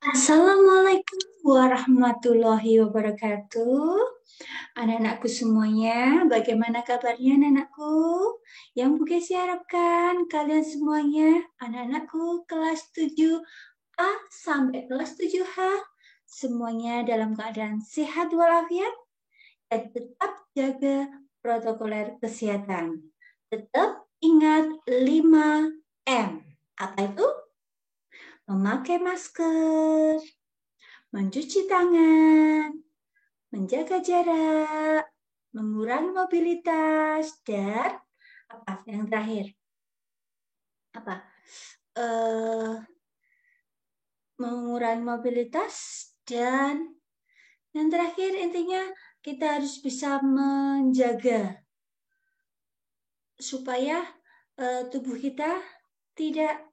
Assalamualaikum warahmatullahi wabarakatuh. Anak-anakku semuanya, bagaimana kabarnya anak-anakku? Yang Bu Kesi harapkan kalian semuanya, anak-anakku kelas 7A sampai kelas 7H, semuanya dalam keadaan sehat walafiat dan tetap jaga protokoler kesehatan. Tetap ingat 5M. Apa itu? Memakai masker, mencuci tangan, menjaga jarak, mengurangi mobilitas, dan apa yang terakhir? Apa? Mengurangi mobilitas dan yang terakhir intinya kita harus bisa menjaga supaya tubuh kita tidak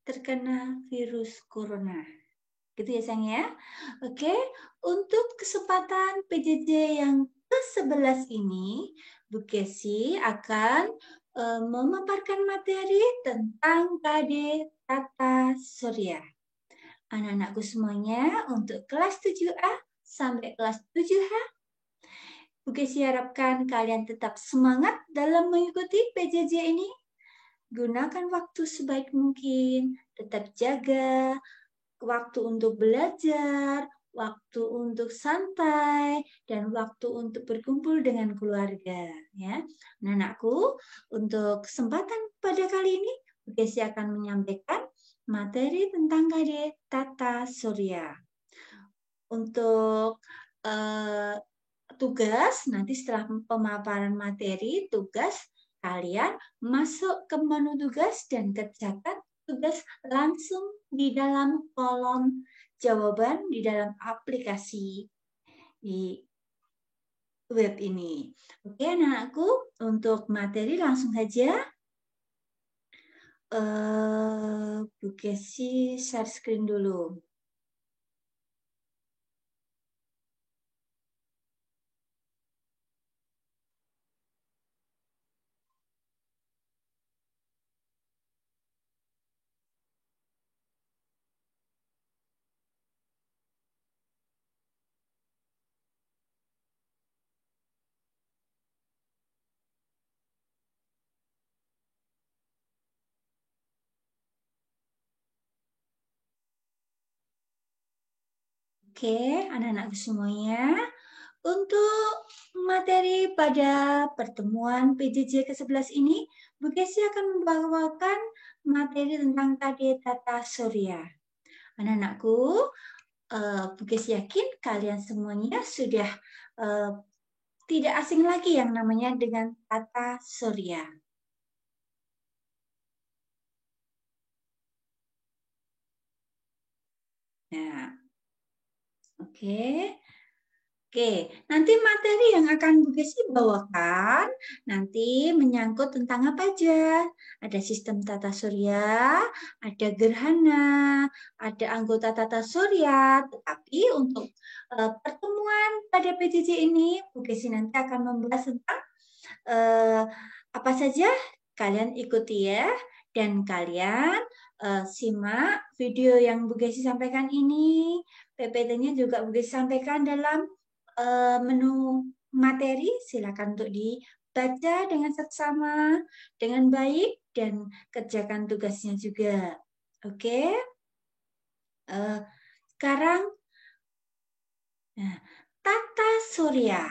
terkena virus corona. Gitu ya sayang ya. Oke, untuk kesempatan PJJ yang ke-11 ini, Bu Kesi akan memaparkan materi tentang KD Tata Surya. Anak-anakku semuanya untuk kelas 7A sampai kelas 7H, Bu Kesi harapkan kalian tetap semangat dalam mengikuti PJJ ini. Gunakan waktu sebaik mungkin, tetap jaga waktu untuk belajar, waktu untuk santai, dan waktu untuk berkumpul dengan keluarga. Ya, anak-anakku, untuk kesempatan pada kali ini, Bu Desi akan menyampaikan materi tentang KD Tata Surya. Untuk tugas, nanti setelah pemaparan materi, tugas kalian masuk ke menu tugas dan kerjakan tugas langsung di dalam kolom jawaban di dalam aplikasi di web ini. Oke anak-anakku, untuk materi langsung saja. Bu Kesi share screen dulu. Oke, anak-anakku semuanya. Untuk materi pada pertemuan PJJ ke-11 ini, Bu Kesi akan membawakan materi tentang KD Tata Surya. Anak-anakku, Bu Kesi yakin kalian semuanya sudah tidak asing lagi yang namanya dengan Tata Surya. Nah, oke. Oke, nanti materi yang akan Bu Kesi bawakan nanti menyangkut tentang apa aja. Ada sistem tata surya, ada gerhana, ada anggota tata surya. Tetapi untuk pertemuan pada PJJ ini, Bu Kesi nanti akan membahas tentang apa saja. Kalian ikuti ya, dan kalian simak video yang Bu Kesi sampaikan ini. PPT-nya juga Bu Kesi sampaikan dalam menu materi, silakan untuk dibaca dengan seksama, dengan baik, dan kerjakan tugasnya juga. Oke? Sekarang, tata surya.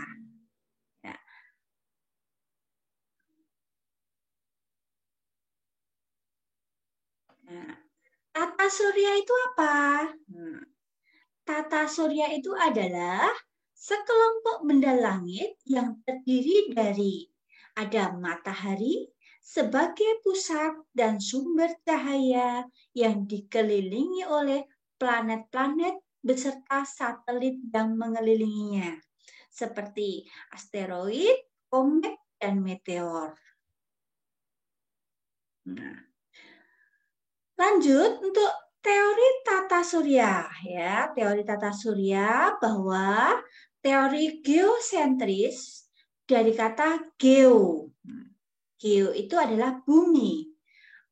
Tata surya itu apa? Tata surya itu adalah sekelompok benda langit yang terdiri dari ada matahari sebagai pusat dan sumber cahaya yang dikelilingi oleh planet-planet beserta satelit yang mengelilinginya, seperti asteroid, komet, dan meteor. Nah, lanjut untuk teori tata surya ya, teori tata surya bahwa teori geosentris dari kata geo. Geo itu adalah bumi.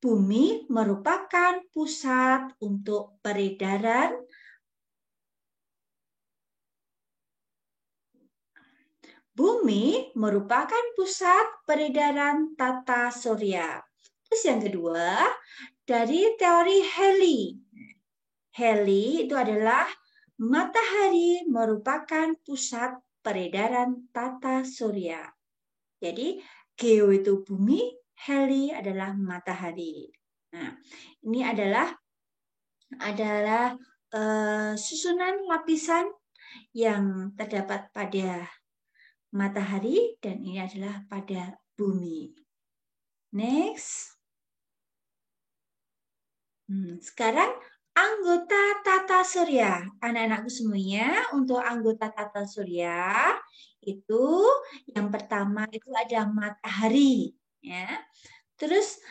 Bumi merupakan pusat untuk peredaran Bumi merupakan pusat peredaran tata surya. Terus yang kedua, dari teori Halley. Halley itu adalah matahari merupakan pusat peredaran tata surya. Jadi, geo itu bumi, Halley adalah matahari. Nah, ini adalah susunan lapisan yang terdapat pada matahari dan ini adalah pada bumi. Next. Sekarang anggota tata surya. Anak-anakku semuanya, untuk anggota tata surya itu yang pertama itu ada matahari, ya. Terus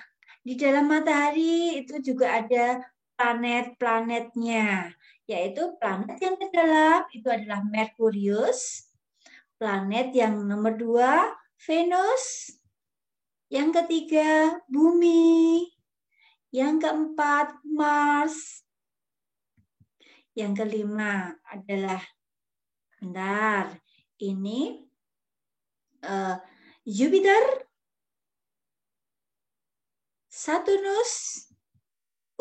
di dalam matahari itu juga ada planet-planetnya, yaitu planet yang terdalam itu adalah Merkurius, planet yang nomor 2 Venus, yang ketiga Bumi, yang keempat Mars, yang kelima adalah Jupiter, Saturnus,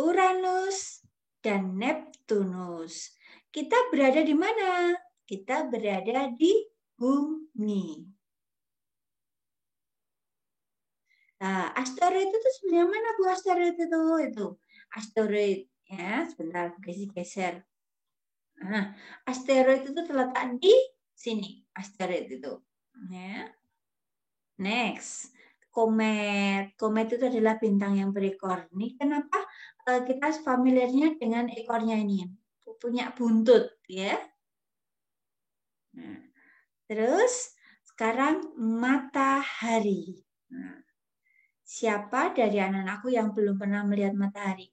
Uranus, dan Neptunus. Kita berada di mana? Kita berada di bumi. Nah, asteroid itu sebenarnya mana Bu asteroid itu? Itu asteroid ya, sebentar geser. Nah, asteroid itu terletak di sini, asteroid itu. Ya. Next, komet. Komet itu adalah bintang yang berekor. Ini kenapa kita familiarnya dengan ekornya ini? Punya buntut, ya. Nah, terus sekarang matahari. Nah, siapa dari anak-anakku yang belum pernah melihat matahari?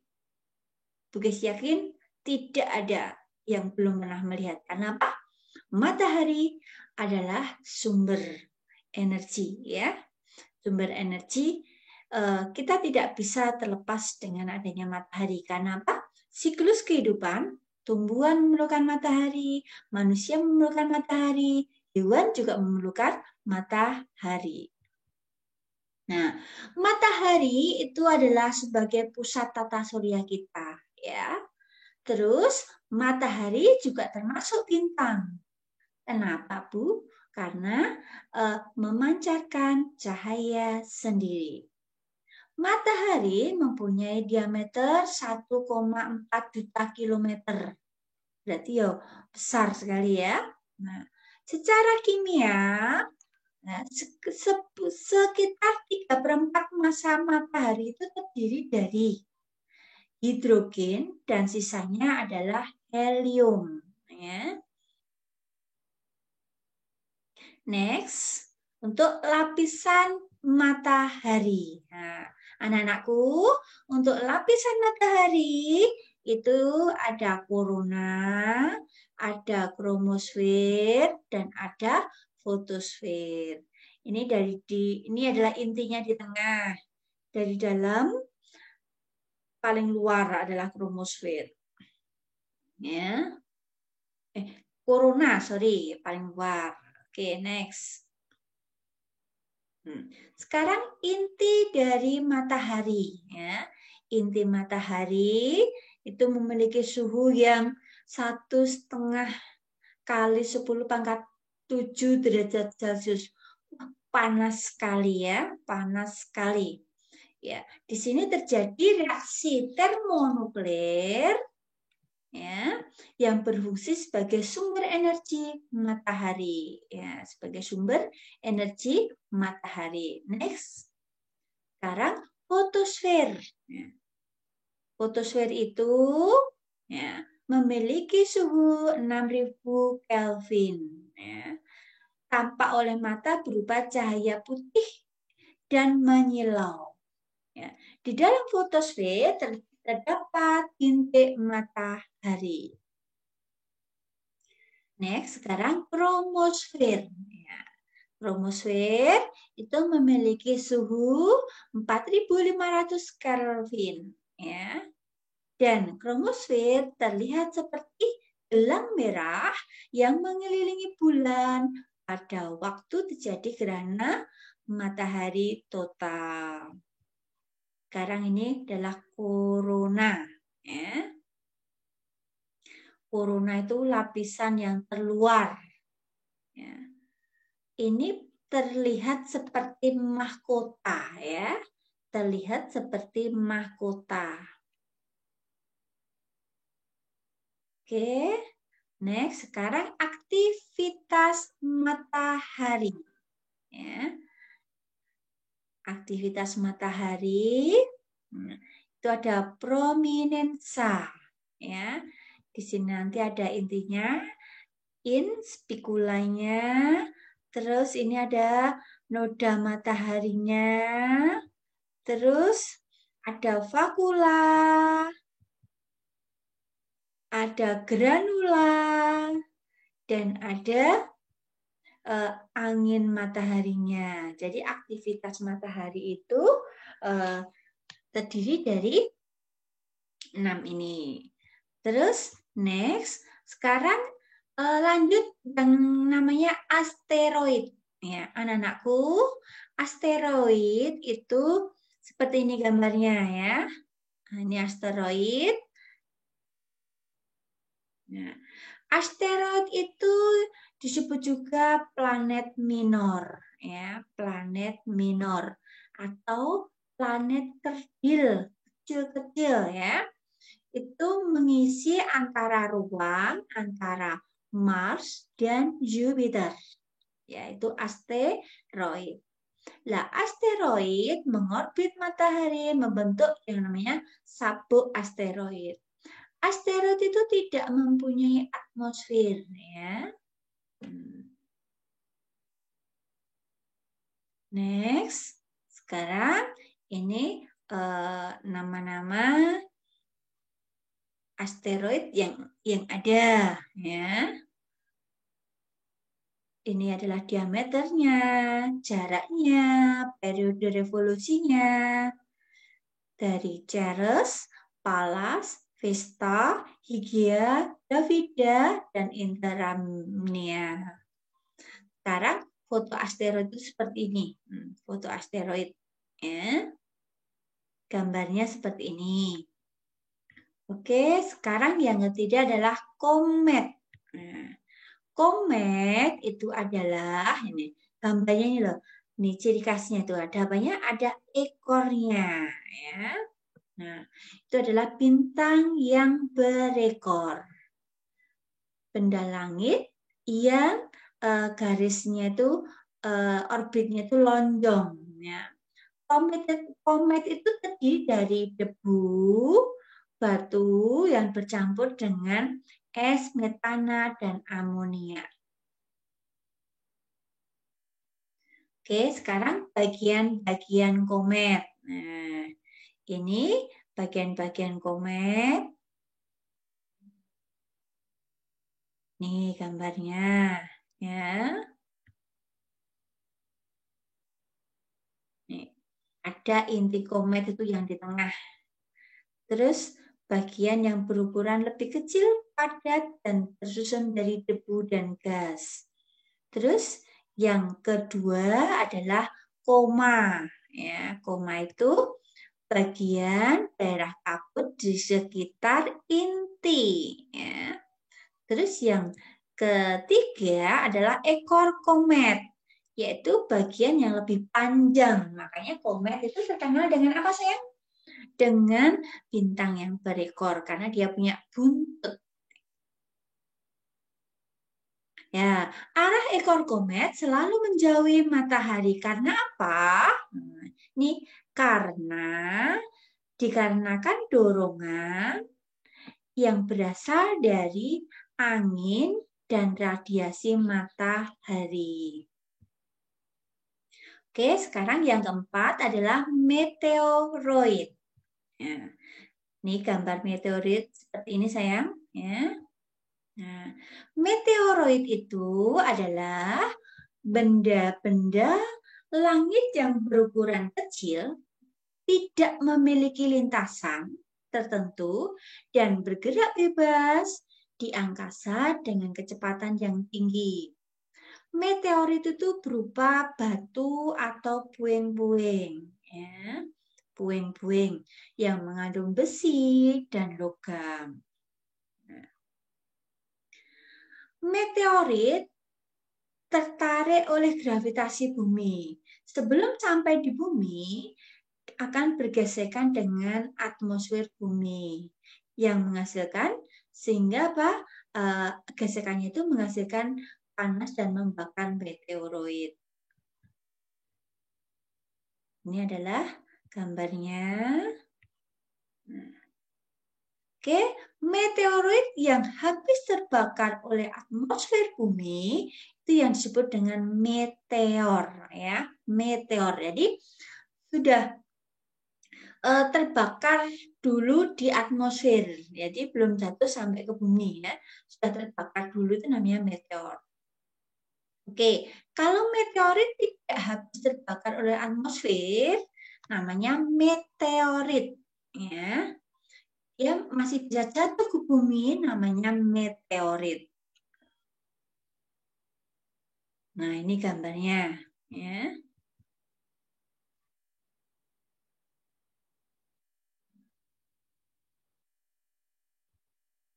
Bu Ges yakin tidak ada yang belum pernah melihat. Kenapa? Matahari adalah sumber energi, ya. Sumber energi kita tidak bisa terlepas dengan adanya matahari. Karena apa? Siklus kehidupan, tumbuhan memerlukan matahari, manusia memerlukan matahari, hewan juga memerlukan matahari. Nah, matahari itu adalah sebagai pusat tata surya kita, ya. Terus matahari juga termasuk bintang. Kenapa, Bu? Karena memancarkan cahaya sendiri. Matahari mempunyai diameter 1,4 juta kilometer. Berarti ya besar sekali ya. Nah, secara kimia, sekitar 3/4 massa matahari itu terdiri dari hidrogen dan sisanya adalah helium. Ya. Next, untuk lapisan matahari. Nah, anak-anakku, untuk lapisan matahari itu ada korona, ada kromosfer, dan ada fotosfer. Ini ini adalah intinya di tengah. Dari dalam paling luar adalah kromosfer. Ya. Korona, sorry, paling luar. Oke, next. Sekarang inti dari matahari. Ya. Inti matahari itu memiliki suhu yang 1,5 kali 10⁻⁷ derajat Celcius. Panas sekali ya, panas sekali. Ya, di sini terjadi reaksi termonuklir ya, yang berfungsi sebagai sumber energi matahari. Ya, sebagai sumber energi matahari. Next. Sekarang fotosfer. Ya. Fotosfer itu ya, memiliki suhu 6.000 Kelvin. Ya. Tampak oleh mata berupa cahaya putih dan menyilau. Ya. Di dalam fotosfer terdapat bintik matahari. Next, sekarang kromosfer. Ya. Kromosfer itu memiliki suhu 4.500 Kelvin. Ya. Dan kromosfer terlihat seperti gelang merah yang mengelilingi bulan pada waktu terjadi gerhana matahari total. Sekarang ini adalah korona. Ya. Korona itu lapisan yang terluar. Ya. Ini terlihat seperti mahkota, ya. Terlihat seperti mahkota. Oke, next. Sekarang aktivitas matahari. Ya. Aktivitas matahari itu ada prominensa. Ya. Di sini nanti ada intinya, in spikulanya. Terus ini ada noda mataharinya. Terus ada vakula, ada granula, dan ada angin mataharinya. Jadi aktivitas matahari itu terdiri dari 6 ini. Terus next, sekarang lanjut yang namanya asteroid. Ya, anak-anakku, asteroid itu seperti ini gambarnya ya. Nah, ini asteroid. Nah, asteroid itu disebut juga planet minor, ya, planet minor atau planet kecil-kecil ya. Itu mengisi antara ruang antara Mars dan Jupiter, yaitu asteroid. Lah, asteroid mengorbit matahari membentuk yang namanya sabuk asteroid. Asteroid itu tidak mempunyai atmosfer, ya. Next, sekarang ini nama-nama asteroid yang ada, ya. Ini adalah diameternya, jaraknya, periode revolusinya. Dari Ceres, Pallas, Vesta, Hygiea, Davida, dan Interamnia. Sekarang foto asteroid itu seperti ini. Foto asteroid. Ya. Gambarnya seperti ini. Oke, sekarang yang ketiga adalah komet. Nah, komet itu adalah ini gambarnya ini loh. Ini ciri khasnya itu ada apanya? Ada ekornya, ya. Nah, itu adalah bintang yang berekor. Benda langit yang garisnya itu orbitnya itu lonjong, ya. Komet itu terdiri dari debu, batu yang bercampur dengan es, metana, dan amonia. Oke, sekarang bagian-bagian komet. Nah, ini bagian-bagian komet. Nih gambarnya, ya. Nih, ada inti komet itu yang di tengah. Terus bagian yang berukuran lebih kecil, padat, dan tersusun dari debu dan gas. Terus yang kedua adalah koma. Ya, koma itu bagian daerah kabut di sekitar inti. Ya. Terus yang ketiga adalah ekor komet, yaitu bagian yang lebih panjang. Makanya komet itu terkenal dengan apa, sayang? Dengan bintang yang berekor, karena dia punya buntut. Ya, arah ekor komet selalu menjauhi matahari. Karena apa? Ini dikarenakan dorongan yang berasal dari angin dan radiasi matahari. Oke, sekarang yang keempat adalah meteoroid. Ya, ini gambar meteorit seperti ini, sayang. Ya. Nah, meteoroid itu adalah benda-benda langit yang berukuran kecil, tidak memiliki lintasan tertentu, dan bergerak bebas di angkasa dengan kecepatan yang tinggi. Meteorit itu berupa batu atau puing-puing, ya. Puing-puing yang mengandung besi dan logam. Meteorit tertarik oleh gravitasi bumi. Sebelum sampai di bumi, akan bergesekan dengan atmosfer bumi yang menghasilkan sehingga apa? Gesekannya itu menghasilkan panas dan membakar meteoroid. Ini adalah gambarnya. Oke, meteoroid yang habis terbakar oleh atmosfer bumi itu yang disebut dengan meteor, ya, meteor. Jadi sudah terbakar dulu di atmosfer, jadi belum jatuh sampai ke bumi, ya, sudah terbakar dulu itu namanya meteor. Oke, kalau meteorit tidak habis terbakar oleh atmosfer, namanya meteorit, ya. Dia masih bisa jatuh ke bumi, namanya meteorit. Nah, ini gambarnya, ya.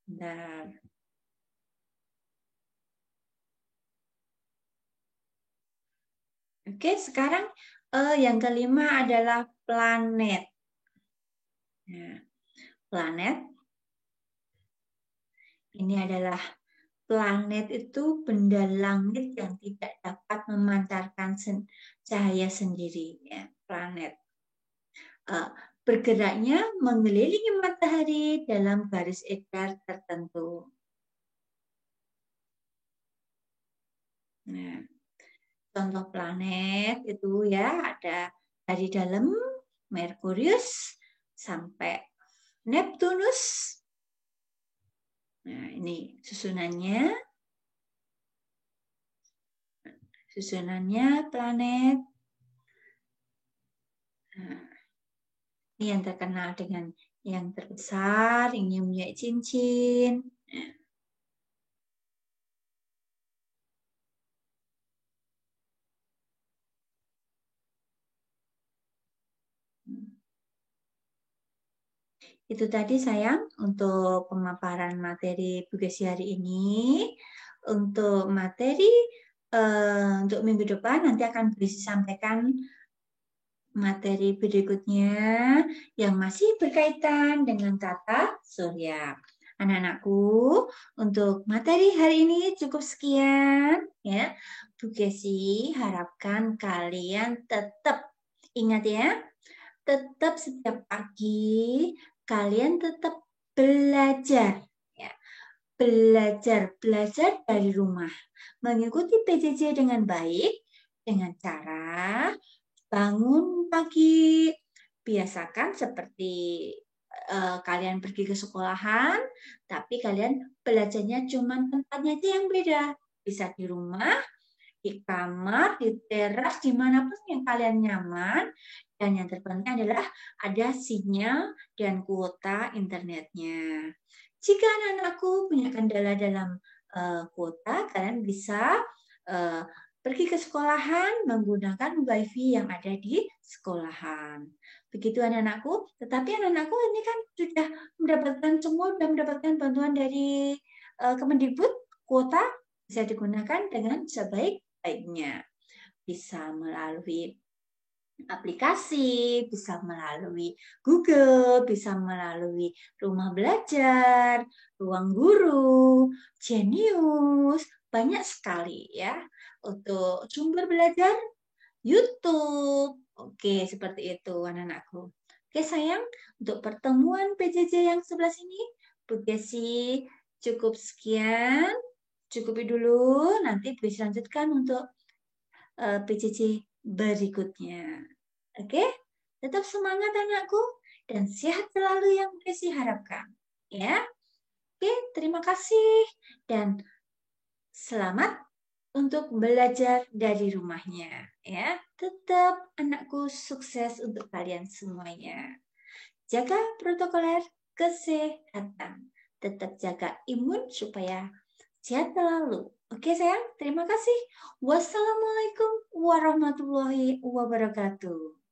Bentar. Oke, sekarang yang kelima adalah planet. Nah, planet ini adalah planet itu benda langit yang tidak dapat memancarkan cahaya sendiri, ya, planet. Bergeraknya mengelilingi matahari dalam garis edar tertentu. Nah, contoh planet itu ya ada dari dalam Merkurius sampai Neptunus. Nah, ini susunannya. Susunannya planet. Nah, ini yang terkenal dengan yang terbesar, ini punya cincin. Itu tadi sayang untuk pemaparan materi Bugesi hari ini. Untuk materi untuk minggu depan nanti akan Bugesi sampaikan materi berikutnya yang masih berkaitan dengan tata surya. Anak-anakku, untuk materi hari ini cukup sekian ya. Bugesi harapkan kalian tetap ingat ya, tetap setiap pagi kalian tetap belajar ya. Belajar dari rumah. Mengikuti PJJ dengan baik dengan cara bangun pagi. Biasakan seperti kalian pergi ke sekolahan, tapi kalian belajarnya cuma tempatnya aja yang beda. Bisa di rumah, di kamar, di teras, dimanapun yang kalian nyaman. Dan yang terpenting adalah ada sinyal dan kuota internetnya. Jika anak-anakku punya kendala dalam kuota, kalian bisa pergi ke sekolahan menggunakan WiFi yang ada di sekolahan. Begitu anak-anakku, tetapi anak-anakku ini kan sudah mendapatkan bantuan dari Kemendikbud, kuota bisa digunakan dengan sebaik-baiknya. Bisa melalui aplikasi, bisa melalui Google, bisa melalui rumah belajar, ruang guru, Genius, banyak sekali ya untuk sumber belajar YouTube. Oke, seperti itu anak-anakku. Oke sayang, untuk pertemuan PJJ yang sebelah sini, Bu Desi cukup sekian. Cukupi dulu, nanti bisa lanjutkan untuk PJJ berikutnya. Oke, tetap semangat anakku dan sehat selalu yang Desi harapkan. Ya, oke, terima kasih dan selamat untuk belajar dari rumahnya. Ya, tetap anakku sukses untuk kalian semuanya. Jaga protokoler kesehatan, tetap jaga imun supaya Sehat selalu. Oke sayang, terima kasih. Wassalamualaikum warahmatullahi wabarakatuh.